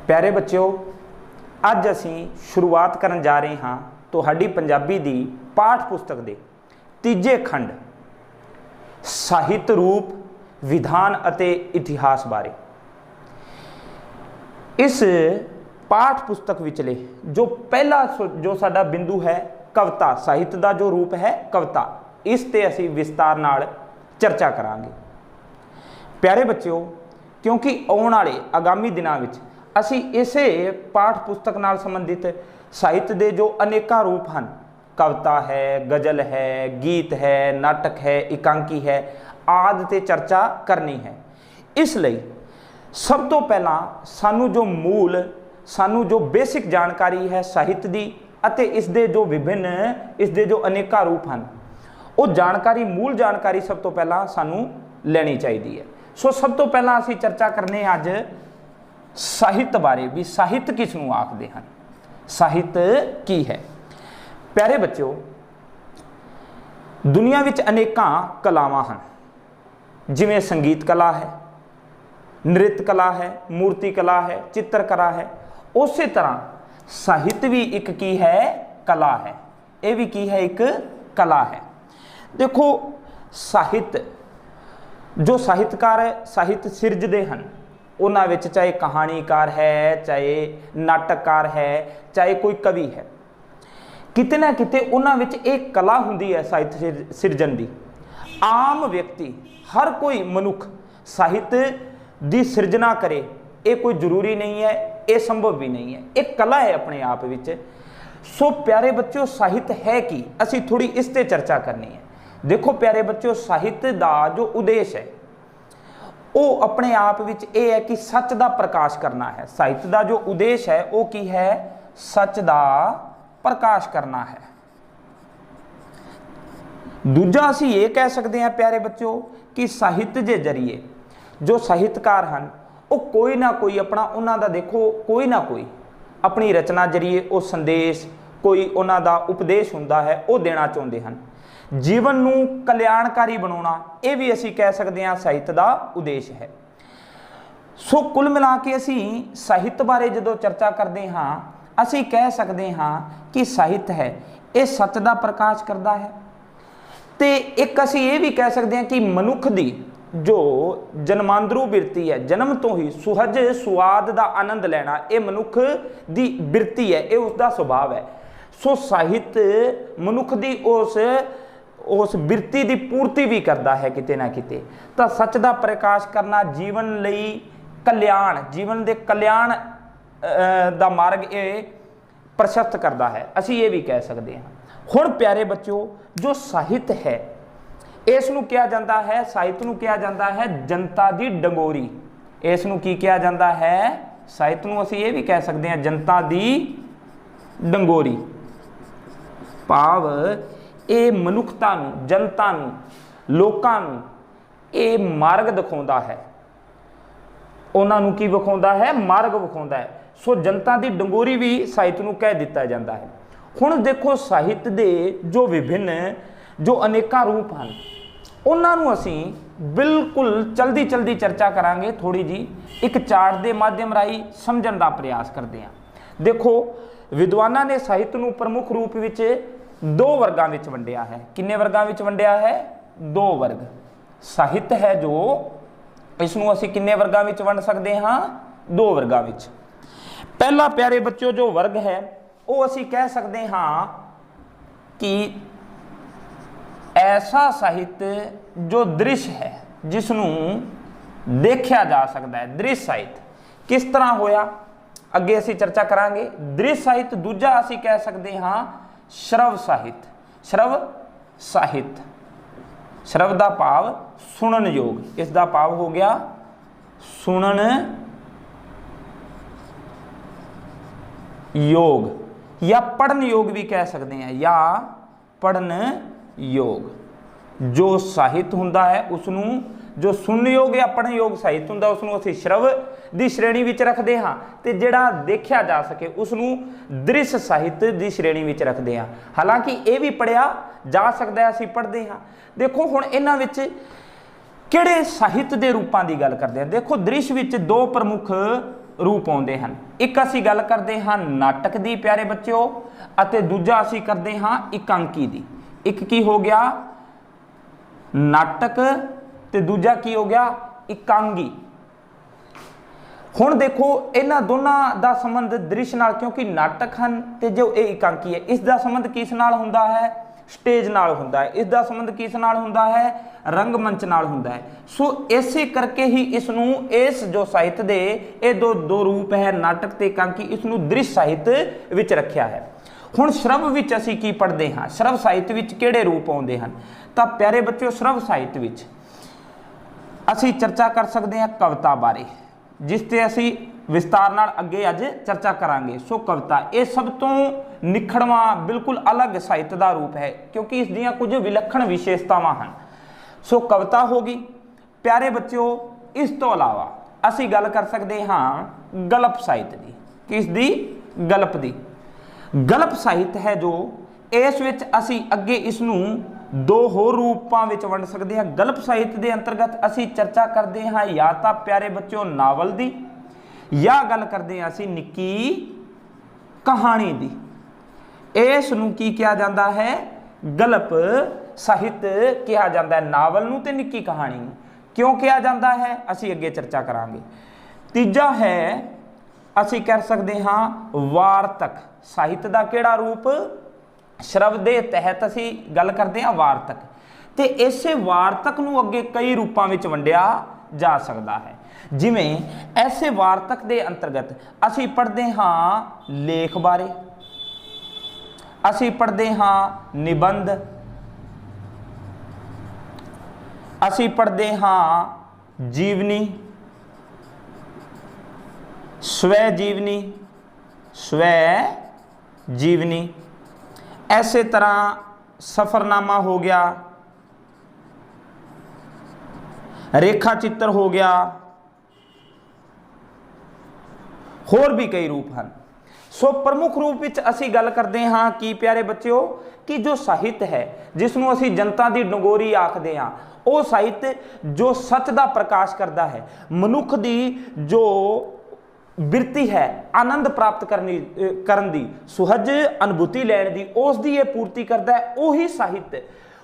प्यारे बच्चों, अज असी शुरुआत करन जा रहे हाँ तुहाडी पंजाबी दी पाठ पुस्तक दे तीजे खंड साहित्य रूप विधान अते इतिहास बारे। इस पाठ पुस्तक विचले जो पहला जो साडा बिंदु है कविता, साहित्य का जो रूप है कविता, इस ते असी विस्तार नाल चर्चा करांगे। प्यारे बच्चों, क्योंकि आउण वाले आगामी दिनां विच असी इसे पाठ पुस्तक नाल संबंधित साहित्य के जो अनेका रूप हैं, कविता है, गज़ल है, गीत है, नाटक है, एकांकी है आदि ते चर्चा करनी है। इसलिए सब तो पहला सानू जो मूल सानू जो बेसिक जानकारी है साहित्य की अते इसदे जो विभिन्न इसदे जो अनेका रूप हैं वो जानकारी मूल जानकारी सब तो पहला सानू लेनी चाहिए है। सो सब तो पहला असी चर्चा करने अज साहित्य बारे भी, साहित्य किसनू आखदे हैं, साहित्य की है। प्यारे बच्चों, दुनिया विच अनेकां कलावां हैं, जिवें संगीत कला है, नृत्य कला है, मूर्ति कला है, चित्रकला है। उस तरह साहित्य भी एक की है कला है, ये भी की है एक कला है। देखो साहित्य जो साहित्यकार साहित्य सिरजदे हैं उन्हां विच चाहे कहानीकार है, चाहे नाटककार है, चाहे कोई कवि है, किते ना किते उन्हां विच एक कला हुंदी है साहित्य सिरजन दी। आम व्यक्ति हर कोई मनुख साहित्य दी सिरजना करे ये कोई जरूरी नहीं है, ये संभव भी नहीं है, एक कला है अपने आप विच। सो प्यारे बच्चों, साहित्य है कि असी थोड़ी इस ते चर्चा करनी है। देखो प्यारे बच्चों, साहित्य का जो उद्देश्य है वो अपने आप विच ये है कि सच का प्रकाश करना है। साहित्य का जो उद्देश्य है वो की है, सच का प्रकाश करना है। दूजा असी ये कह सकते हैं प्यारे बच्चों कि साहित्य के जरिए जो साहित्यकार हैं वो कोई ना कोई अपना उन्हों का देखो कोई ना कोई अपनी रचना जरिए वो संदेश कोई उन्हों का उपदेश हुंदा है वो देना चाहते हैं। जीवन नू कल्याणकारी बनाना ये भी असी कह सकते हैं साहित्य का उद्देश्य है। सो कुल मिला के असी साहित्य बारे जो चर्चा करते हाँ असी कह सकते हाँ कि साहित्य है ये सच का प्रकाश करता है। तो एक असी ये भी कह सकते हैं कि मनुख की जो जन्मांतरू बिरती है, जन्म तो ही सुहज स्वाद का आनंद लेना, ये मनुख की बिरती है, ये उसका स्वभाव है। सो साहित्य मनुख की उस बिरती की पूर्ति भी करता है किते ना किते। तो सच का प्रकाश करना जीवन लई कल्याण, जीवन के कल्याण का मार्ग ये प्रशस्त करता है, असी ये भी कह सकते हैं। हुण प्यारे बच्चों, जो साहित्य है इसनूं किया जाता है, साहित्य नूं किया जाता है जनता की डंगोरी। इसनूं की किया जाता है, साहित्य नूं असी ये भी कह सकते हैं जनता की डंगोरी। भाव ये मनुखता नूं, जनता नूं, लोकां नूं ये मार्ग दिखाउंदा है, उन्हां नूं की विखाउंदा है, मार्ग विखाउंदा है। सो जनता की डंगोरी भी साहित्य नूं कह दिता जाता है। हुण देखो साहित्य के जो विभिन्न जो अनेका रूप हैं उन्होंने असी बिल्कुल चलदी चलदी चर्चा करांगे, थोड़ी जी एक चार्ट के माध्यम राही समझण का प्रयास करते हैं। देखो विद्वानां ने साहित्य नूं प्रमुख रूप विच दो वर्गां विच वंडिया है। किन्ने वर्गां विच वंडिया है? दो वर्ग। साहित्य है जो इसनूं असी किन्ने वर्गां विच वंड सकते हाँ? दो वर्गां विच। पहला प्यारे बच्चों जो वर्ग है वो असी कह सकते हाँ कि ऐसा साहित्य जो दृश्य है, जिसनूं देखा जा सकता है। दृश्य साहित्य किस तरह होया अगे असी चर्चा करांगे। दृश्य साहित्य दूजा असी कह सकते हाँ श्रव साहित्य। श्रव साहित्य, श्रव का भाव सुनन योग, इसका भाव हो गया सुनन योग, या पढ़न योग भी कह सकते हैं, या पढ़न योग। जो साहित्य हुंदा है उसनूं जो सुनन योग या पढ़न योग साहित्य हुंदा उसनूं असीं श्रव दी श्रेणी विच रखते हाँ, ते जिहड़ा देखा जा सके उसनूं दृश्य साहित्य दी श्रेणी विच रखते हाँ। हालांकि ये भी पढ़िया जा सकता है, असीं पढ़ते हाँ। देखो हुण इन्हां विच किहड़े साहित्य के रूपां की गल करते हैं। देखो दृश्य विच दो प्रमुख रूप आउंदे हन। एक असी गल करते हाँ नाटक की प्यारे बच्चों, अते दूजा असी करते हाँ एकांकी की। एक की हो गया नाटक ते दूजा की हो गया एकांगी। हुण देखो इन्हां दोनों का संबंध दृश्य नाल, क्योंकि नाटक हैं ते जो ये एकांकी है इसका संबंध किस नाल हुंदा है, स्टेज नाल हुंदा है। इसका संबंध किस नाल हुंदा है, रंगमंच नाल हुंदा है। सो इसे करके ही इसनूं इस जो साहित्य दे ये दो रूप है नाटक ते एकांकी, इसनूं दृश्य साहित्य विच रखिया है। हुण श्रव विच असीं की पढ़दे हां, श्रव साहित्य विच किहड़े रूप आउंदे हन। तां प्यारे बच्चों श्रव साहित्य विच असीं चर्चा कर सकते हैं कविता बारे, जिस ते असीं विस्तार नाल अगे अज चर्चा करांगे। सो कविता ये सब तो निखड़वां बिल्कुल अलग साहित्य का रूप है, क्योंकि इस दियां कुछ विलक्षण विशेषतावां हैं। सो कविता होगी प्यारे बच्चों। इस तो अलावा असीं गल कर सकते हाँ गल्प साहित्य की। किस दी, गल्प दी। गल्प साहित्य है जो इस विच असीं अगे इसनूं दो होर रूपां विच वंड सकते हैं। गल्प साहित्य के अंतर्गत असीं चर्चा करते हाँ या तो प्यारे बच्चों नावल दी, या गल करते हैं असीं निक्की कहानी दी। इस नूं की कहा जाता है, गल्प साहित्य कहा जाता है। नावल नूं ते निक्की कहानी नूं क्यों कहा जाता है, असीं अगे चर्चा करांगे। तीजा है असीं कह सकते हाँ वार्तक साहित्य का किहड़ा रूप, श्रव दे तहत असीं गल करते हैं वार्तक। ते इसे वार्तक नूं अगे कई रूपां विच वंडिया जा सकता है। जिमें ऐसे वार्तक के अंतर्गत असीं पढ़ते हाँ लेख बारे, असीं पढ़ते हाँ निबंध, असीं पढ़ते हाँ जीवनी, स्वै जीवनी, स्वै जीवनी। ऐसे तरह सफरनामा हो गया, रेखा चित्र हो गया, होर भी कई रूप हैं। सो प्रमुख रूप विच असी गल करते हाँ कि प्यारे बच्चों कि जो साहित्य है जिसनों असी जनता की डंगोरी आखते हाँ, वो साहित्य जो सच का प्रकाश करता है, मनुख की जो बिरती है आनंद प्राप्त करन दी, सुहज अनुभूति लैण दी, उस दी ये पूर्ति करता है। उही साहित्य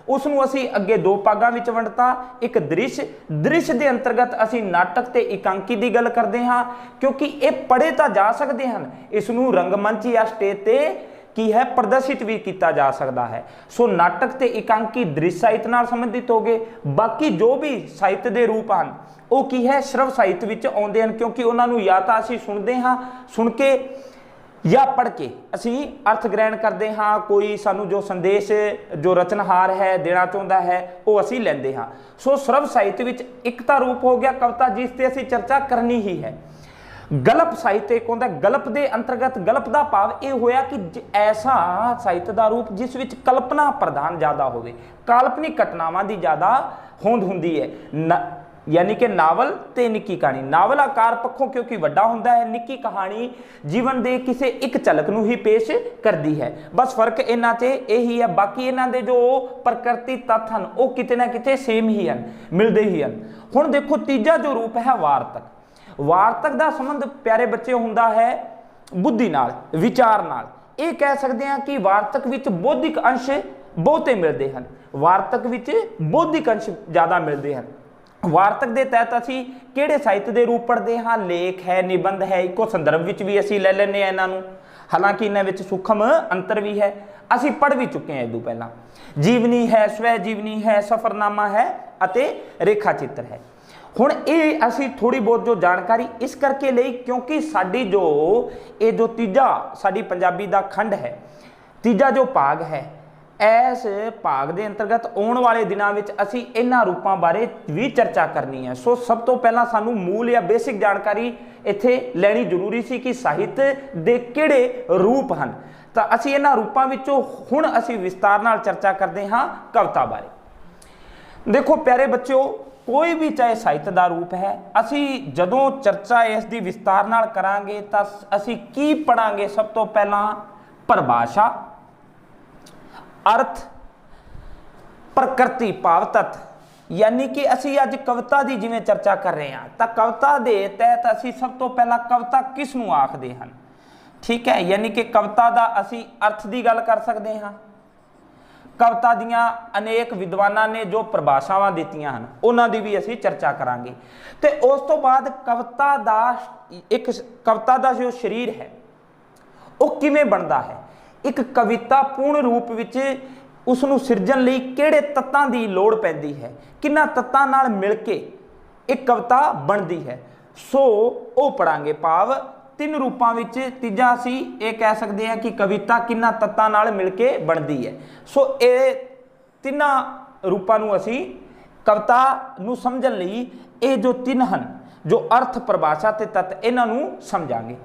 उसनों असी अगे दो भागां विच वंडता। एक दृश्य, दृश्य के अंतर्गत असी नाटक ते एकांकी की गल करते हाँ, क्योंकि ये पढ़े तो जा सकते हैं, इसनों रंगमंच या स्टेज ते की है प्रदर्शित भी किया जा सकता है। सो नाटक ते एकांकी दृश्य साहित्य नाल संबंधित हो गए। बाकी जो भी साहित्य के रूप हैं वो की है श्रव साहित्य विच आउंदे हैं, क्योंकि उन्होंने या तो असी सुनते हाँ, सुन के या पढ़ के असी अर्थ ग्रहण करते हाँ, कोई सानू जो संदेश जो रचनहार है देना चाहता है वो असी लेंदे हाँ। सो श्रव साहित्य विच एक तां रूप हो गया कविता, जिस ते असी चर्चा करनी ही है। गल्प साहित्य एक होंदा, गल्प दे अंतर्गत गल्प का भाव ये होया कि ऐसा साहित्य का रूप जिस विच कल्पना प्रधान ज़्यादा होवे, काल्पनिक घटनावां की ज़्यादा होंद हुंदी है। यानी कि नावल ते निक्की कहानी, नावल आकार पक्षों क्योंकि वड्डा होंदा है, निक्की कहानी जीवन दे किसी एक झलक नूं ही पेश करती है। बस फर्क इन्हां ते यही है, बाकी इन्हां दे जो प्रकृति तत्थ हैं वो किते ना किते सेम ही हैं, मिलते ही हैं। हुण देखो तीजा जो रूप है वार्तक, वार्तक का संबंध प्यारे बच्चे हुंदा है बुद्धि नाल, विचार नाल। ये कह सकते हैं कि वार्तक विच बौद्धिक अंश बहुते मिलते हैं, वार्तक विच बौद्धिक अंश ज़्यादा मिलते हैं। वार्तक के तहत असी किहड़े साहित्य के रूप पढ़ते हाँ, लेख है, निबंध है, इको संदर्भ विच भी असी ले लैंदे इन्हां नूं। हालांकि इन्हां विच सूक्ष्म अंतर भी है, असी पढ़ भी चुके हैं इदों पहला। जीवनी है, स्वै जीवनी है, सफरनामा है अते रेखा चित्र है। हुण ये असी थोड़ी बहुत जो जानकारी इस करके लई क्योंकि साडी जो तीजा साडी पंजाबी दा खंड है, तीजा जो भाग है, इस भाग के अंतर्गत आने वाले दिनों में असी इन्हां रूपों बारे भी चर्चा करनी है। सो सब तो पहला सानू मूल या बेसिक जानकारी इत्थे लैनी जरूरी सी कि साहित्य दे किहड़े रूप हैं। तो असी इन्हां रूपों विचों हुण असी विस्तार नाल चर्चा करते हाँ कविता बारे। देखो प्यारे बच्चों, कोई भी चाहे साहित्य का रूप है, असी जदों चर्चा इसकी विस्तार नाल करांगे तां असी की पढ़ांगे, सब तो पहला परिभाषा, अर्थ, प्रकृति भाव तत्व, यानी कि असी अज कविता की जिवें चर्चा कर रहे हैं तो कविता के तहत असी सब तो पहला कविता किस नूं आखदे हैं। ठीक है, यानी कि कविता का असी अर्थ की गल कर सकते हैं। कविता दियां अनेक विद्वानां ने जो परिभाषावां दित्तियां हैं उन्हां दी भी असी चर्चा करांगे। ते उस तो बाद कविता दा एक कविता का जो शरीर है वो किवें बनदा है, एक कविता पूर्ण रूप विच उसनूं सिरजण लई किहड़े तत्तां दी लोड़ पैंदी है, किन्हां तत्तां नाल मिल के एक कविता बनदी है। सो वो पढ़ांगे, भाव तीन रूपां विच तीजा असी ये कह सकते हैं कि कविता किन्हां तत्तां नाल मिल के बनदी है। सो ये तिन्हां रूपां नूं असी कविता नूं समझण लई ये जो तीन हन, जो अर्थ परिभाषा ते तत्त, इन्हां नूं समझांगे।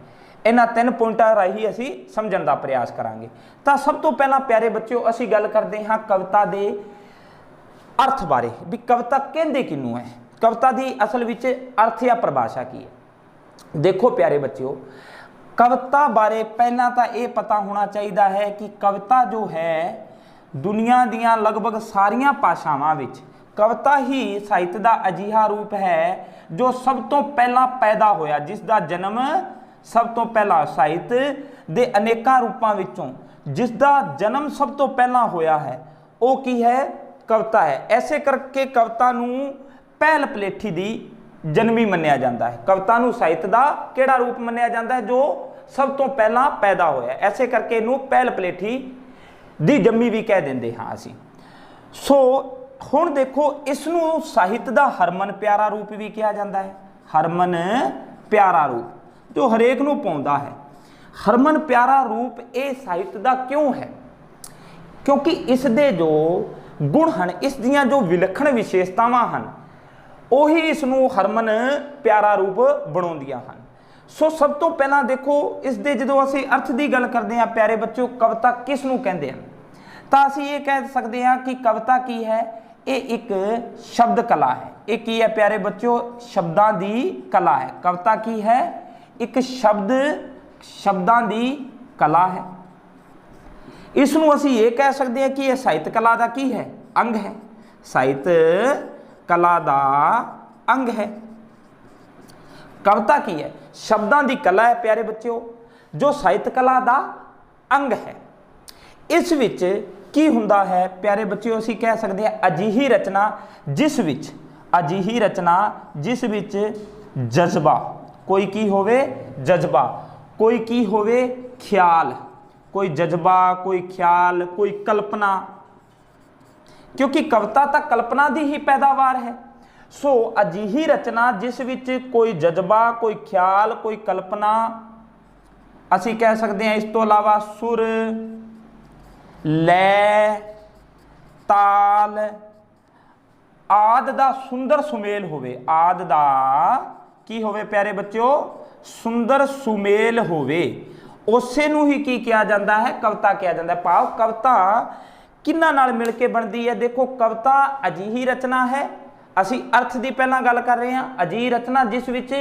इन्हां तीन पॉइंटां राही असी समझण दा प्रयास करांगे। तो सब तो पहला प्यारे बच्चों असी गल करते हाँ कविता के अर्थ बारे भी कविता कहंदे किनूं है, कविता की असल विच अर्थ या परिभाषा की है। देखो प्यारे बच्चों, कविता बारे पहला तो ये पता होना चाहिए है कि कविता जो है दुनिया दियां लगभग सारियां भाषावां विच कविता ही साहित्य का अजिहा रूप है जो सब तो पहला पैदा होया, जिसका जन्म सब तो पहला साहित्य के अनेकों रूपों विचों जिसका जन्म सब तो पहला होया है वो की है, कविता है। ऐसे करके कविता नूं पहल पलेठी दी जन्मी मन्निया जाता है। कविता नूं साहित्य का किहड़ा रूप मन्निया जाता है जो सब तो पहला पैदा होया, ऐसे करके इनू पहल पलेठी दी जम्मी भी कह देंगे हाँ असी। सो हुण देखो इसनूं साहित्य का हरमन प्यारा रूप भी कहा जाता है। हरमन प्यारा रूप जो हरेक नूं पाउंदा है। हरमन प्यारा रूप ये साहित्य का क्यों है, क्योंकि इस दे जो गुण हैं, इस दियां जो विलक्षण विशेषतावां हैं उही इसनूं हरमन प्यारा रूप बनाउंदियां हैं। सो सब तो पहला देखो इस दे जदों असीं अर्थ की गल करते हैं प्यारे बच्चों, कविता किस नूं कहंदे हैं, तो असीं ये कह सकते हैं कि कविता की है, ये एक शब्द कला है। ये की है प्यारे बच्चों, शब्दां दी कला है। कविता की है एक शब्दां दी कला है। इसनूं असीं ये कह सकते हैं कि यह साहित्य कला का की है, अंग है। साहित्य कला का अंग है। कविता की है शब्दां दी कला है प्यारे बच्चों, जो साहित्य कला का अंग है। इस विच की हुंदा है प्यारे बच्चों, असीं कह सकते हैं अजिही रचना जिस विच जज्बा कोई की होवे, जज्बा कोई की होवे, ख्याल कोई जज्बा, कोई ख्याल, कोई कल्पना, क्योंकि कविता तो कल्पना की ही पैदावार है। सो अजिही रचना जिस विच कोई जज्बा, कोई ख्याल, कोई कल्पना, असी कह सकते हैं इस तो अलावा सुर, लै, ताल आदि दा सुंदर सुमेल होवे। आदि दा की होवे प्यारे बच्चों, सुंदर सुमेल होवे, उसे नूं ही की किया जाता है, कविता किया जाता है। भाव कविता किन्हां नाल मिल के बनती है। देखो कविता अजिही रचना है, असी अर्थ की पहला गल कर रहे हैं। अजिही रचना जिस विच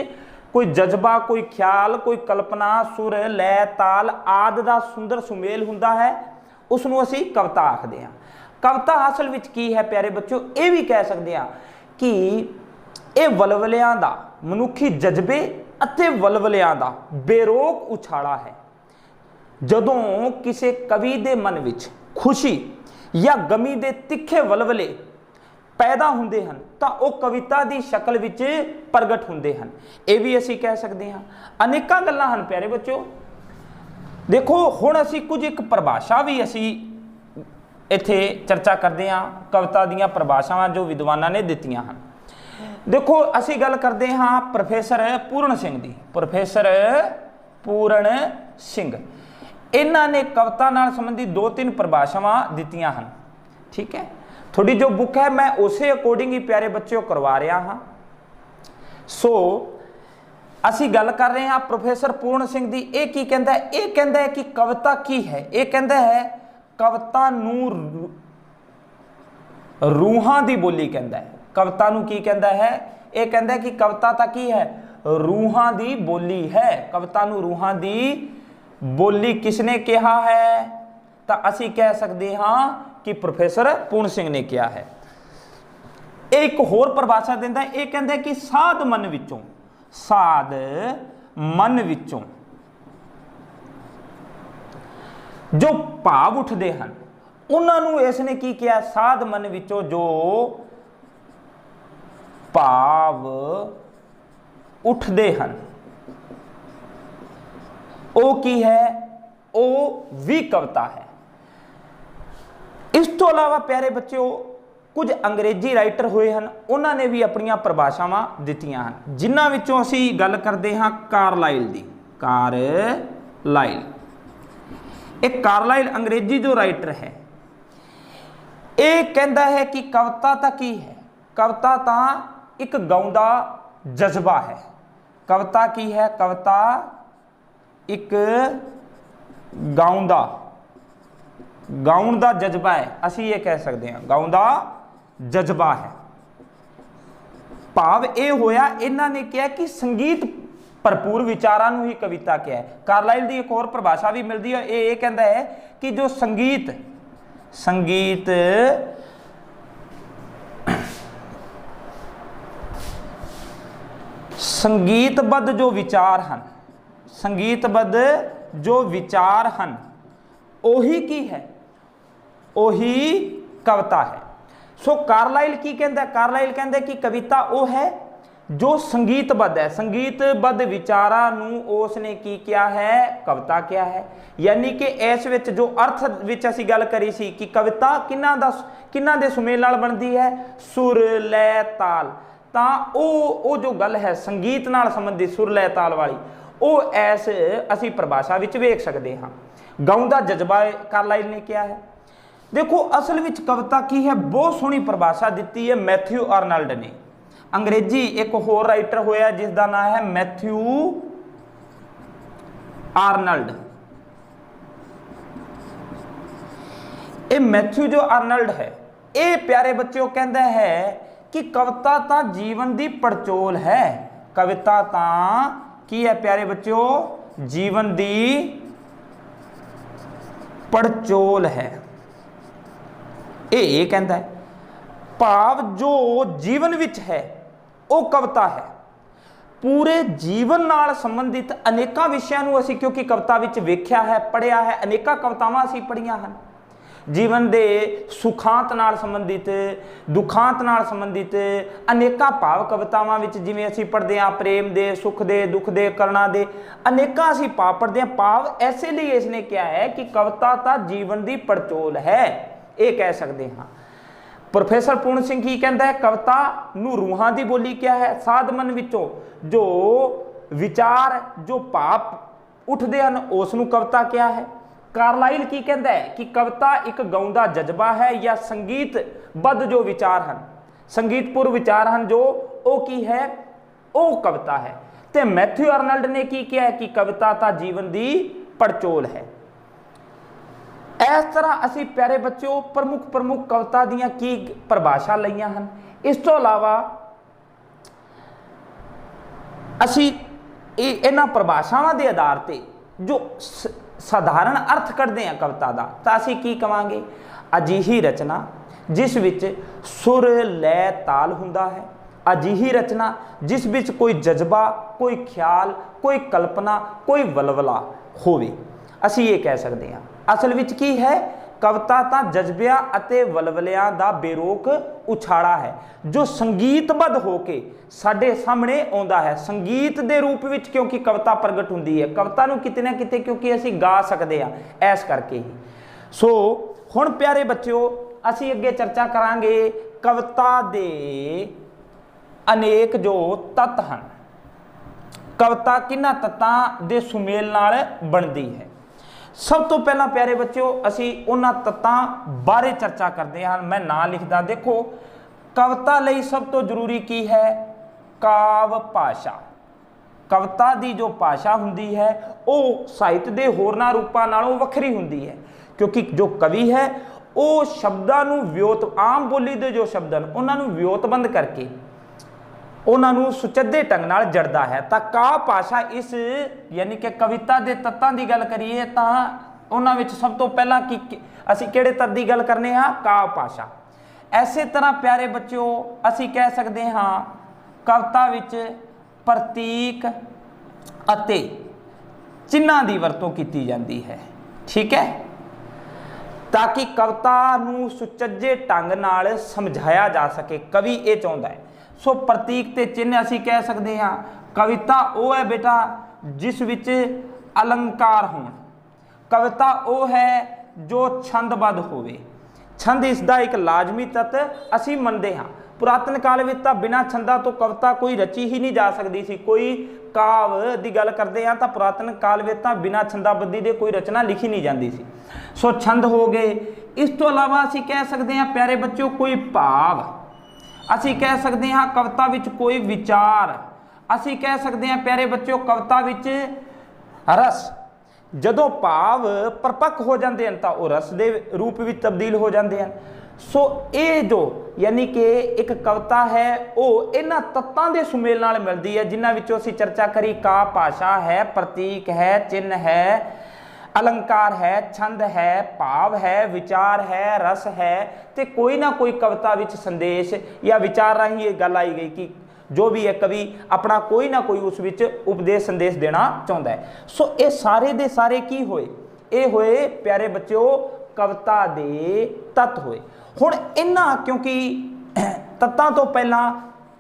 कोई जज्बा, कोई ख्याल, कोई कल्पना, सुर, लै, ताल आदि दा सुंदर सुमेल हुंदा है, उसनूं असी कविता आखदे हां। कविता असल विच की है प्यारे बच्चों, ये भी कह सकते हैं कि ये वलवलियां दा, मनुखी जज्बे अते वलवलियां दा बेरोक उछाला है। जदों किसी कवि दे मन विच खुशी या गमी दे तिखे वलवले पैदा हुंदे हन तां ओह कविता दी शक्ल विच प्रगट हुंदे हन। ये भी असी कह सकते हैं। अनेकां गल्लां हन प्यारे बच्चों। देखो हुण असी कुछ एक परिभाषा भी असी इत्थे चर्चा करते हैं, कविता दीयां परिभाषावां जो विद्वानां ने दित्तियां हन। देखो असी गल करते हाँ प्रोफेसर पूर्ण सिंह दी। प्रोफेसर पूर्ण सिंह इन्हां ने कविता नाल संबंधी 2-3 परिभाषावां दित्तियां हन। ठीक है, थोड़ी जो बुक है मैं उसे अकॉर्डिंग ही प्यारे बच्चों करवा रहा हाँ। सो असी गल कर रहे हैं प्रोफेसर पूर्ण सिंह दी। ये की कहता है, ये कहता है कि कविता की है, ये कहता है कविता नूं रूहां दी बोली कहता है। कविता नूं की कहता है, ये कहता है कि कविता तां की है, रूहां दी बोली है। कविता नूं रूहां दी बोली किसने कहा है, तो असी कह सकते हाँ कि प्रोफेसर पूर्ण सिंह ने किया है। ਇਹ ਇੱਕ ਹੋਰ ਪਰਿਭਾਸ਼ਾ ਦਿੰਦਾ, ਇਹ ਕਹਿੰਦਾ ਕਿ ਸਾਧ ਮਨ ਵਿੱਚੋਂ, ਸਾਧ ਮਨ ਵਿੱਚੋਂ ਜੋ ਭਾਵ ਉੱਠਦੇ ਹਨ ਉਹਨਾਂ ਨੂੰ ਇਸ ਨੇ ਕੀ ਕਿਹਾ, ਸਾਧ ਮਨ ਵਿੱਚੋਂ ਜੋ ਭਾਵ ਉੱਠਦੇ ਹਨ ਉਹ ਕੀ ਹੈ, ਉਹ ਵੀ ਕਵਿਤਾ ਹੈ। ਇਸ ਤੋਂ ਇਲਾਵਾ ਪਿਆਰੇ ਬੱਚਿਓ ਕੁਝ ਅੰਗਰੇਜ਼ੀ ਰਾਈਟਰ ਹੋਏ ਹਨ, ਉਹਨਾਂ ਨੇ ਵੀ ਆਪਣੀਆਂ ਪਰਿਭਾਸ਼ਾਵਾਂ ਦਿੱਤੀਆਂ ਹਨ, ਜਿਨ੍ਹਾਂ ਵਿੱਚੋਂ ਅਸੀਂ ਗੱਲ ਕਰਦੇ ਹਾਂ ਕਾਰਲਾਈਲ ਦੀ। ਕਾਰਲਾਈਲ, ਇਹ ਕਾਰਲਾਈਲ ਅੰਗਰੇਜ਼ੀ ਜੋ ਰਾਈਟਰ ਹੈ ਇਹ ਕਹਿੰਦਾ ਹੈ ਕਿ ਕਵਿਤਾ ਤਾਂ ਕੀ ਹੈ, ਕਵਿਤਾ ਤਾਂ ਇੱਕ ਗਾਉਂਦਾ ਜਜ਼ਬਾ ਹੈ। ਕਵਿਤਾ ਕੀ ਹੈ, ਕਵਿਤਾ ਇੱਕ ਗਾਉਣ ਦਾ ਜਜ਼ਬਾ ਹੈ, ਅਸੀਂ ਇਹ ਕਹਿ ਸਕਦੇ ਹਾਂ ਗਾਉਣ ਦਾ ਜਜ਼ਬਾ ਹੈ। ਭਾਵ ਇਹ ਹੋਇਆ ਇਹਨਾਂ ਨੇ ਕਿਹਾ ਕਿ ਸੰਗੀਤ ਭਰਪੂਰ ਵਿਚਾਰਾਂ ਨੂੰ ਹੀ ਕਵਿਤਾ ਕਿਹਾ ਹੈ। ਕਾਰਲਾਈਲ ਦੀ ਇੱਕ ਹੋਰ ਪਰਿਭਾਸ਼ਾ ਵੀ ਮਿਲਦੀ ਹੈ, ਇਹ ਕਹਿੰਦਾ ਹੈ ਕਿ ਜੋ ਸੰਗੀਤ ਸੰਗੀਤਬੱਧ ਜੋ ਵਿਚਾਰ ਹਨ, ਸੰਗੀਤਬੱਧ ਜੋ ਵਿਚਾਰ ਹਨ ਉਹੀ ਕੀ ਹੈ, ਉਹੀ ਕਵਿਤਾ ਹੈ। ਸੋ ਕਾਰਲਾਈਲ ਕੀ ਕਹਿੰਦਾ, ਕਾਰਲਾਈਲ ਕਹਿੰਦਾ ਕਿ ਕਵਿਤਾ ਉਹ ਹੈ ਜੋ ਸੰਗੀਤਬੱਧ ਹੈ, ਸੰਗੀਤਬੱਧ ਵਿਚਾਰਾਂ ਨੂੰ ਉਸ ਨੇ ਕੀ ਕਿਹਾ ਹੈ, ਕਵਿਤਾ ਕਿਹਾ ਹੈ। ਯਾਨੀ ਕਿ ਇਸ ਵਿੱਚ ਜੋ ਅਰਥ ਵਿੱਚ ਅਸੀਂ ਗੱਲ ਕਰੀ ਸੀ ਕਿ ਕਵਿਤਾ ਕਿਹਨਾਂ ਦੇ ਸੁਮੇਲ ਨਾਲ ਬਣਦੀ ਹੈ, ਸੁਰ ਲੈ ਤਾਲ, ਤਾਂ ਉਹ ਜੋ ਗੱਲ ਹੈ ਸੰਗੀਤ ਨਾਲ ਸੰਬੰਧਿਤ ਸੁਰ ਲੈ ਤਾਲ ਵਾਲੀ, ਉਹ ਐਸ ਅਸੀਂ ਪਰਿਭਾਸ਼ਾ ਵਿੱਚ ਵੇਖ ਸਕਦੇ ਹਾਂ। ਗਾਉਂਦਾ ਜਜ਼ਬਾ ਕਾਰਲਾਈਲ ਨੇ ਕਿਹਾ ਹੈ। ਦੇਖੋ ਅਸਲ ਵਿੱਚ ਕਵਿਤਾ ਕੀ ਹੈ, ਬਹੁਤ ਸੋਹਣੀ ਪਰਿਭਾਸ਼ਾ ਦਿੱਤੀ ਹੈ ਮੈਥਿਊ ਆਰਨਲਡ ਨੇ। ਅੰਗਰੇਜ਼ੀ ਇੱਕ ਹੋਰ ਰਾਈਟਰ ਹੋਇਆ ਜਿਸ ਦਾ ਨਾਮ ਹੈ ਮੈਥਿਊ ਆਰਨਲਡ। ਇਹ ਮੈਥਿਊ ਜੋ ਆਰਨਲਡ ਹੈ ਇਹ ਪਿਆਰੇ ਬੱਚਿਓ ਕਹਿੰਦਾ ਹੈ ਕਿ ਕਵਿਤਾ ਤਾਂ ਜੀਵਨ ਦੀ ਪੜਚੋਲ ਹੈ, ਕਵਿਤਾ ਤਾਂ ਕੀ ਹੈ ਪਿਆਰੇ ਬੱਚਿਓ, ਜੀਵਨ ਦੀ ਪੜਚੋਲ ਹੈ। ਇਹ ਕਹਿੰਦਾ ਹੈ ਭਾਵ ਜੋ ਜੀਵਨ ਵਿੱਚ ਹੈ ਉਹ ਕਵਿਤਾ ਹੈ। ਪੂਰੇ ਜੀਵਨ ਨਾਲ ਸੰਬੰਧਿਤ ਅਨੇਕਾਂ ਵਿਸ਼ਿਆਂ ਨੂੰ ਅਸੀਂ ਕਿਉਂਕਿ ਕਵਿਤਾ ਵਿੱਚ ਵੇਖਿਆ ਹੈ, ਪੜ੍ਹਿਆ ਹੈ, ਅਨੇਕਾਂ ਕਵਿਤਾਵਾਂ ਅਸੀਂ ਪੜ੍ਹੀਆਂ ਹਨ। ਜੀਵਨ ਦੇ ਸੁਖਾਂਤ ਨਾਲ ਸੰਬੰਧਿਤ, ਦੁਖਾਂਤ ਨਾਲ ਸੰਬੰਧਿਤ ਅਨੇਕਾਂ ਭਾਵ ਕਵਿਤਾਵਾਂ ਵਿੱਚ ਜਿਵੇਂ ਅਸੀਂ ਪੜ੍ਹਦੇ ਹਾਂ ਪ੍ਰੇਮ ਦੇ, ਸੁਖ ਦੇ, ਦੁੱਖ ਦੇ, ਕਰੁਣਾ ਦੇ, ਅਨੇਕਾਂ ਅਸੀਂ ਭਾਵ ਪੜ੍ਹਦੇ ਹਾਂ। ਭਾਵ ਐਸੇ ਲਈ ਇਸ ਨੇ ਕਿਹਾ ਹੈ ਕਿ ਕਵਿਤਾ ਤਾਂ ਜੀਵਨ ਦੀ ਪੜਚੋਲ ਹੈ, ਇਹ ਕਹਿ ਸਕਦੇ ਹਾਂ। ਪ੍ਰੋਫੈਸਰ ਪੂਰਨ ਸਿੰਘ ਕੀ ਕਹਿੰਦਾ ਹੈ, ਕਵਿਤਾ ਨੂੰ ਰੂਹਾਂ ਦੀ ਬੋਲੀ ਕਿਹਾ ਹੈ। ਸਾਧ ਮਨ ਵਿੱਚੋਂ ਜੋ ਵਿਚਾਰ, ਜੋ ਭਾਵ ਉੱਠਦੇ ਹਨ ਉਸ ਨੂੰ ਕਵਿਤਾ ਕਿਹਾ ਹੈ। ਕਾਰਲਾਈਲ ਕੀ ਕਹਿੰਦਾ ਹੈ ਕਿ ਕਵਿਤਾ ਇੱਕ ਗਾਉਂਦਾ ਜਜ਼ਬਾ ਹੈ ਜਾਂ ਸੰਗੀਤਬੱਧ ਜੋ ਵਿਚਾਰ ਹਨ, ਸੰਗੀਤਪੂਰ ਵਿਚਾਰ ਹਨ ਜੋ, ਉਹ ਕੀ ਹੈ, ਉਹ ਕਵਿਤਾ ਹੈ। ਤੇ ਮੈਥਿਊ ਆਰਨਲਡ ਨੇ ਕੀ ਕਿਹਾ ਹੈ ਕਿ ਕਵਿਤਾ ਤਾਂ ਜੀਵਨ ਦੀ ਪੜਚੋਲ ਹੈ। ਇਸ ਤਰ੍ਹਾਂ ਅਸੀਂ ਪਿਆਰੇ ਬੱਚਿਓ ਪ੍ਰਮੁੱਖ ਕਵਿਤਾ ਦੀਆਂ ਕੀ ਪਰਿਭਾਸ਼ਾ ਲਈਆਂ ਹਨ। ਇਸ ਤੋਂ ਇਲਾਵਾ ਅਸੀਂ ਇਹਨਾਂ ਪਰਿਭਾਸ਼ਾਵਾਂ ਦੇ ਆਧਾਰ ਤੇ ਜੋ ਸਾਧਾਰਨ ਅਰਥ ਕੱਢਦੇ ਹਾਂ ਕਵਿਤਾ ਦਾ, ਤਾਂ ਅਸੀਂ ਕੀ ਕਵਾਂਗੇ, ਅਜਿਹੀ ਰਚਨਾ ਜਿਸ ਵਿੱਚ ਸੁਰ ਲੈ ਤਾਲ ਹੁੰਦਾ ਹੈ, ਅਜਿਹੀ ਰਚਨਾ ਜਿਸ ਵਿੱਚ ਕੋਈ ਜਜ਼ਬਾ, ਕੋਈ ਖਿਆਲ, ਕੋਈ ਕਲਪਨਾ, ਕੋਈ ਵਲਵਲਾ ਹੋਵੇ, ਅਸੀਂ ਇਹ ਕਹਿ ਸਕਦੇ ਹਾਂ। ਅਸਲ ਵਿੱਚ ਕੀ ਹੈ, ਕਵਿਤਾ ਤਾਂ ਜਜ਼ਬਿਆਂ ਅਤੇ ਵਲਵਲਿਆਂ ਦਾ ਬੇਰੋਕ ਉਛਾੜਾ ਹੈ ਜੋ ਸੰਗੀਤਬੱਧ ਹੋ ਕੇ ਸਾਡੇ ਸਾਹਮਣੇ ਆਉਂਦਾ ਹੈ, ਸੰਗੀਤ ਦੇ ਰੂਪ ਵਿੱਚ, ਕਿਉਂਕਿ ਕਵਿਤਾ ਪ੍ਰਗਟ ਹੁੰਦੀ ਹੈ। ਕਵਿਤਾ ਨੂੰ ਕਿਤੇ ਨਾ ਕਿਤੇ ਕਿਉਂਕਿ ਅਸੀਂ ਗਾ ਸਕਦੇ ਹਾਂ, ਐਸ ਕਰਕੇ ਹੀ। ਸੋ ਹੁਣ ਪਿਆਰੇ ਬੱਚਿਓ ਅਸੀਂ ਅੱਗੇ ਚਰਚਾ ਕਰਾਂਗੇ ਕਵਿਤਾ ਦੇ ਅਨੇਕ ਜੋ ਤੱਤ ਹਨ, ਕਵਿਤਾ ਕਿਹਨਾਂ ਤੱਤਾਂ ਦੇ ਸੁਮੇਲ ਨਾਲ ਬਣਦੀ ਹੈ। ਸਭ ਤੋਂ ਪਹਿਲਾਂ ਪਿਆਰੇ ਬੱਚਿਓ ਅਸੀਂ ਉਹਨਾਂ ਤੱਤਾਂ ਬਾਰੇ ਚਰਚਾ ਕਰਦੇ ਹਾਂ। ਮੈਂ ਨਾਂ ਲਿਖਦਾ, ਦੇਖੋ ਕਵਿਤਾ ਲਈ ਸਭ ਤੋਂ ਜ਼ਰੂਰੀ ਕੀ ਹੈ, ਕਾਵ ਭਾਸ਼ਾ। ਕਵਿਤਾ ਦੀ ਜੋ ਭਾਸ਼ਾ ਹੁੰਦੀ ਹੈ ਉਹ ਸਾਹਿਤ ਦੇ ਹੋਰਨਾਂ ਰੂਪਾਂ ਨਾਲੋਂ ਵੱਖਰੀ ਹੁੰਦੀ ਹੈ, ਕਿਉਂਕਿ ਜੋ ਕਵੀ ਹੈ ਉਹ ਸ਼ਬਦਾਂ ਨੂੰ ਆਮ ਬੋਲੀ ਦੇ ਜੋ ਸ਼ਬਦ ਹਨ ਉਹਨਾਂ ਨੂੰ ਵਿਉਤਬੰਦ ਕਰਕੇ ਉਹਨਾਂ ਨੂੰ ਸੁਚੱਜੇ ਢੰਗ ਨਾਲ ਜੜਦਾ ਹੈ। ਤਾਂ ਕਾਵ ਭਾਸ਼ਾ ਇਸ ਯਾਨੀ ਕਿ ਕਵਿਤਾ ਦੇ ਤੱਤਾਂ ਦੀ ਗੱਲ ਕਰੀਏ ਤਾਂ ਉਹਨਾਂ ਵਿੱਚ ਸਭ ਤੋਂ ਪਹਿਲਾਂ ਅਸੀਂ ਕਿਹੜੇ ਤੱਤ ਦੀ ਗੱਲ ਕਰਨੇ ਹਾਂ, ਕਾਵ ਭਾਸ਼ਾ। ਇਸੇ ਤਰ੍ਹਾਂ ਪਿਆਰੇ ਬੱਚਿਓ ਅਸੀਂ ਕਹਿ ਸਕਦੇ ਹਾਂ ਕਵਿਤਾ ਵਿੱਚ ਪ੍ਰਤੀਕ ਅਤੇ ਚਿੰਨ੍ਹਾਂ ਦੀ ਵਰਤੋਂ ਕੀਤੀ ਜਾਂਦੀ ਹੈ। ਠੀਕ ਹੈ, ਤਾਂ ਕਿ ਕਵਿਤਾ ਨੂੰ ਸੁਚੱਜੇ ਢੰਗ ਨਾਲ ਸਮਝਾਇਆ ਜਾ ਸਕੇ, ਕਵੀ ਇਹ ਚਾਹੁੰਦਾ ਹੈ। ਸੋ ਪ੍ਰਤੀਕ ਤੇ ਚਿੰਨ੍ਹ ਅਸੀਂ ਕਹਿ ਸਕਦੇ ਹਾਂ ਕਵਿਤਾ ਉਹ ਹੈ ਬੇਟਾ ਜਿਸ ਵਿੱਚ ਅਲੰਕਾਰ ਹੋਣ, ਕਵਿਤਾ ਉਹ ਹੈ ਜੋ ਛੰਦਬੱਧ ਹੋਵੇ। ਛੰਦ ਇਸ ਦਾ ਇੱਕ ਲਾਜ਼ਮੀ ਤੱਤ ਅਸੀਂ ਮੰਨਦੇ ਹਾਂ। ਪੁਰਾਤਨ ਕਾਲ ਵਿੱਚ ਤਾਂ ਬਿਨਾਂ ਛੰਦਾਂ ਤੋਂ ਕਵਿਤਾ ਕੋਈ ਰਚੀ ਹੀ ਨਹੀਂ ਜਾ ਸਕਦੀ ਸੀ। ਕੋਈ ਕਾਵ ਦੀ ਗੱਲ ਕਰਦੇ ਹਾਂ ਤਾਂ ਪੁਰਾਤਨ ਕਾਲ ਵਿੱਚ ਤਾਂ ਬਿਨਾਂ ਛੰਦਾਬੱਦੀ ਦੇ ਕੋਈ ਰਚਨਾ ਲਿਖੀ ਨਹੀਂ ਜਾਂਦੀ ਸੀ। ਸੋ ਛੰਦ ਹੋ ਗਏ। ਇਸ ਤੋਂ ਇਲਾਵਾ ਅਸੀਂ ਕਹਿ ਸਕਦੇ ਹਾਂ ਪਿਆਰੇ ਬੱਚਿਓ ਕੋਈ ਭਾਵ, ਅਸੀਂ ਕਹਿ ਸਕਦੇ ਹਾਂ ਕਵਿਤਾ ਵਿੱਚ ਕੋਈ ਵਿਚਾਰ, ਅਸੀਂ ਕਹਿ ਸਕਦੇ ਹਾਂ ਪਿਆਰੇ ਬੱਚਿਓ ਕਵਿਤਾ ਵਿੱਚ ਰਸ। ਜਦੋਂ ਭਾਵ ਪਰਪੱਕ ਹੋ ਜਾਂਦੇ ਹਨ ਤਾਂ ਉਹ ਰਸ ਦੇ ਰੂਪ ਵਿੱਚ ਤਬਦੀਲ ਹੋ ਜਾਂਦੇ ਹਨ। ਸੋ ਇਹ ਜੋ ਯਾਨੀ ਕਿ ਇੱਕ ਕਵਿਤਾ ਹੈ ਉਹ ਇਹਨਾਂ ਤੱਤਾਂ ਦੇ ਸੁਮੇਲ ਨਾਲ ਮਿਲਦੀ ਹੈ ਜਿਨ੍ਹਾਂ ਵਿੱਚੋਂ ਅਸੀਂ ਚਰਚਾ ਕਰੀ। ਕਾ ਭਾਸ਼ਾ ਹੈ, ਪ੍ਰਤੀਕ ਹੈ, ਚਿੰਨ੍ਹ ਹੈ, अलंकार है, छंद है, भाव है, विचार है, रस है, तो कोई ना कोई कविता विच संदेश या विचार राही ये गल आई गई कि जो भी है कवि अपना कोई ना कोई उस विच उपदेश संदेश देना चाहता है। सो ये सारे दे सारे की होए, ये होए प्यारे बच्चों कविता दे तत्त होए। हुण इन्हां क्योंकि तत्तां तो पहला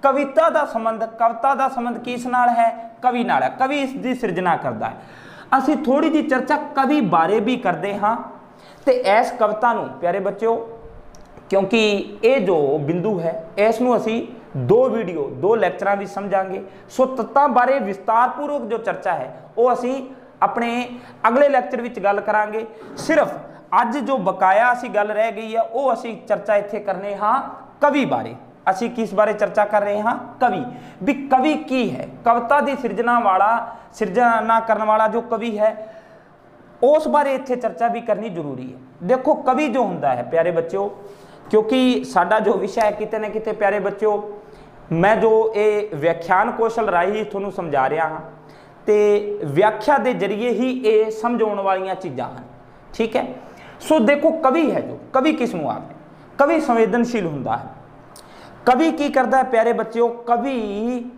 कविता का संबंध किस नाल है? कवि नाल है। कवि इसकी सिरजना करता है। ਅਸੀਂ थोड़ी जी चर्चा कवि बारे भी करते हाँ। तो इस कविता नूं प्यारे बच्चों क्योंकि ये जो बिंदु है इसनूं असी 2 वीडियो 2 लैक्चरां भी समझांगे। सो तत्तां बारे विस्तारपूर्वक जो चर्चा है वो असी अपने अगले लैक्चर विच गल करांगे। सिर्फ अज जो बकाया असी गल रह गई है वो असी चर्चा इत्थे करने हाँ कवि बारे। असी किस बारे चर्चा कर रहे हाँ? कवि। भी कवि की है, कविता की सिरजना करने वाला जो कवि है उस बारे इत्थे चर्चा भी करनी जरूरी है। देखो कवि जो होंदा है प्यारे बच्चों, क्योंकि साडा जो विषय है किते न किते प्यारे बच्चों मैं जो ये व्याख्यान कौशल राही तुहानूं समझा रहा हाँ तो व्याख्या के जरिए ही ये समझाउण वालियां चीज़ां हैं। ठीक है। सो देखो कवि है जो कवि किसनूं आखदे? कवि संवेदनशील हुंदा है। कवि की करता है प्यारे बच्चों? कवि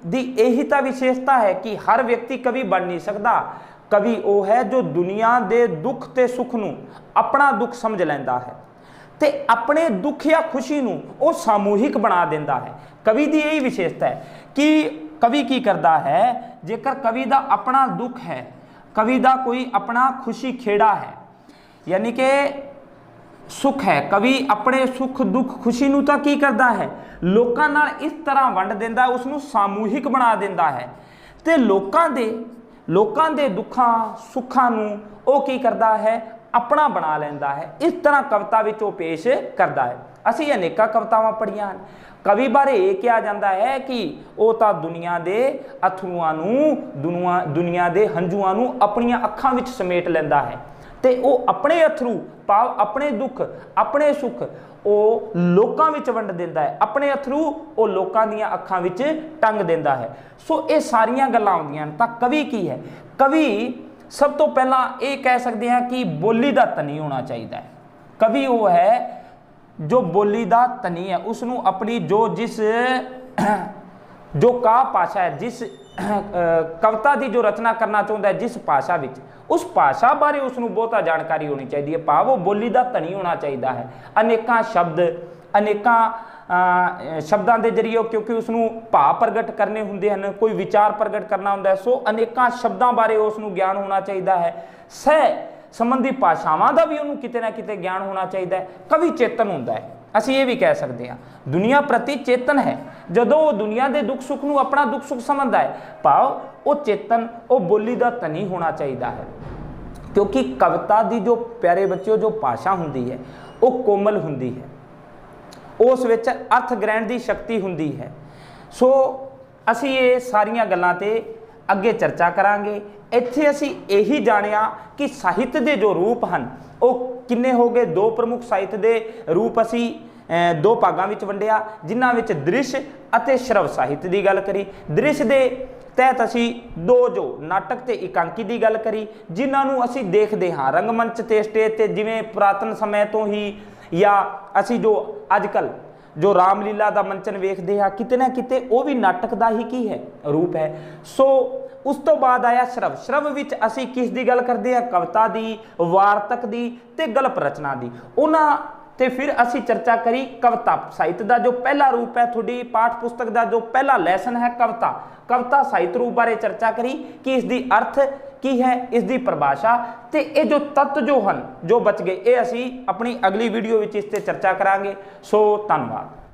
दी यही तो विशेषता है कि हर व्यक्ति कवि बन नहीं सकता। कवि वो है जो दुनिया के दुख ते सुख नूं अपना दुख समझ लैंदा है ते अपने दुख या खुशी नूं वो सामूहिक बना देंदा है। कवि दी यही विशेषता है कि कवि की करता है जेकर कवि दा अपना दुख है, कवि दा कोई अपना खुशी खेड़ा है यानी कि सुख है, कवि अपने सुख दुख खुशी नूं तां की करता है लोकां नाल इस तरह वंड दिंदा है, उसनूं सामूहिक बना दिंदा है ते लोकां दे दुखां सुखां नूं वो की करता है अपना बना लैंदा है। इस तरह कविता विच वो पेश करता है। असीं अनेकां कवितावां पढ़ियां हन। कवि बारे ये कहा जाता है कि वो तां दुनिया दे अथरूआं नूं दुनिया दे हंझूआं नूं अपणियां अखां विच समेट लैंदा है ते वो अपने अथरू भाव अपने दुख अपने सुख वो लोकां विच वंड दिंदा है, अपने अथरू वो लोकां दीयां अखां विच टंग दिंदा है। सो ये सारियां गल्लां आउंदियां तां कवि की है? कवि सब तो पहला ये कह सकते हैं कि बोली दा तनी होना चाहिए है। कवि वो है जो बोली दा तनी है, उसनूं अपनी जो जिस जो का भाषा है, जिस कविता की जो रचना करना चाहता है जिस भाषा विच उस भाषा बारे उसनूं बहुता जानकारी होनी चाहिए। भाव वो बोली का धनी होना चाहिए है। अनेकां शब्द अनेकां शब्दों के जरिए क्योंकि उसनूं भाव प्रगट करने हुंदे हन, कोई विचार प्रगट करना हुंदा है। सो अनेकां शब्दों बारे उसनूं ज्ञान होना चाहिए है। सह संबंधी भाषावां का भी उन्होंने किते ना किते ज्ञान होना चाहिए है। कवि चेतन हुंदा है, असीं ये भी कह सकते हैं दुनिया प्रति चेतन है। जदों वो दुनिया के दुख सुख नूं अपना दुख सुख समझदा है भाव वो चेतन वो बोली का धनी होना चाहिए है। क्योंकि कविता की जो प्यारे बच्चों जो भाषा हुंदी है वो कोमल हुंदी है, उस विच अर्थ ग्रहण की शक्ति हुंदी है। सो असीं ये सारियां गल्लां ते अगे चर्चा करांगे। इत्थे असीं यही जाणिया कि साहित्य के जो रूप हैं वो किन्ने हो गए। 2 प्रमुख साहित्य के रूप असीं 2 भागां विच वंडिया जिन्हां विच दृश्य अते श्रव साहित्य की गल करी। दृश्य के तहत असीं 2 जो नाटक ते एकांकी की गल करी जिन्हां असीं देखते हाँ रंगमंच ते स्टेज ते जिवें पुरातन समय तो ही या असीं जो अजकल ਜੋ ਰਾਮਲੀਲਾ ਦਾ ਮੰਚਨ ਵੇਖਦੇ ਆ ਕਿਤੇ ਨਾ ਕਿਤੇ ਉਹ ਵੀ ਨਾਟਕ ਦਾ ਹੀ ਕੀ ਹੈ ਰੂਪ ਹੈ। ਸੋ ਉਸ ਤੋਂ ਬਾਅਦ ਆਇਆ ਸ਼ਰਵ। ਸ਼ਰਵ ਵਿੱਚ ਅਸੀਂ ਕਿਸ ਦੀ ਗੱਲ ਕਰਦੇ ਹਾਂ? ਕਵਿਤਾ ਦੀ, ਵਾਰਤਕ ਦੀ ਤੇ ਗਲਪ ਰਚਨਾ ਦੀ। ਉਹਨਾਂ ਤੇ ਫਿਰ ਅਸੀਂ ਚਰਚਾ ਕਰੀ ਕਵਿਤਾ ਸਾਹਿਤ ਦਾ ਜੋ ਪਹਿਲਾ ਰੂਪ ਹੈ, ਤੁਹਾਡੀ ਪਾਠ ਪੁਸਤਕ ਦਾ ਜੋ ਪਹਿਲਾ ਲੈਸਨ ਹੈ ਕਵਿਤਾ, ਕਵਿਤਾ ਸਾਹਿਤ ਰੂਪ ਬਾਰੇ ਚਰਚਾ ਕਰੀ ਕਿ ਇਸ ਦੀ ਅਰਥ ਕੀ ਹੈ, ਇਸ ਦੀ ਪਰਿਭਾਸ਼ਾ ਤੇ ਇਹ ਜੋ ਤੱਤ ਜੋ ਹਨ ਜੋ ਬਚ ਗਏ, ਇਹ ਅਸੀਂ ਆਪਣੀ ਅਗਲੀ ਵੀਡੀਓ ਵਿੱਚ ਇਸ ਤੇ ਚਰਚਾ ਕਰਾਂਗੇ। ਸੋ ਧੰਨਵਾਦ।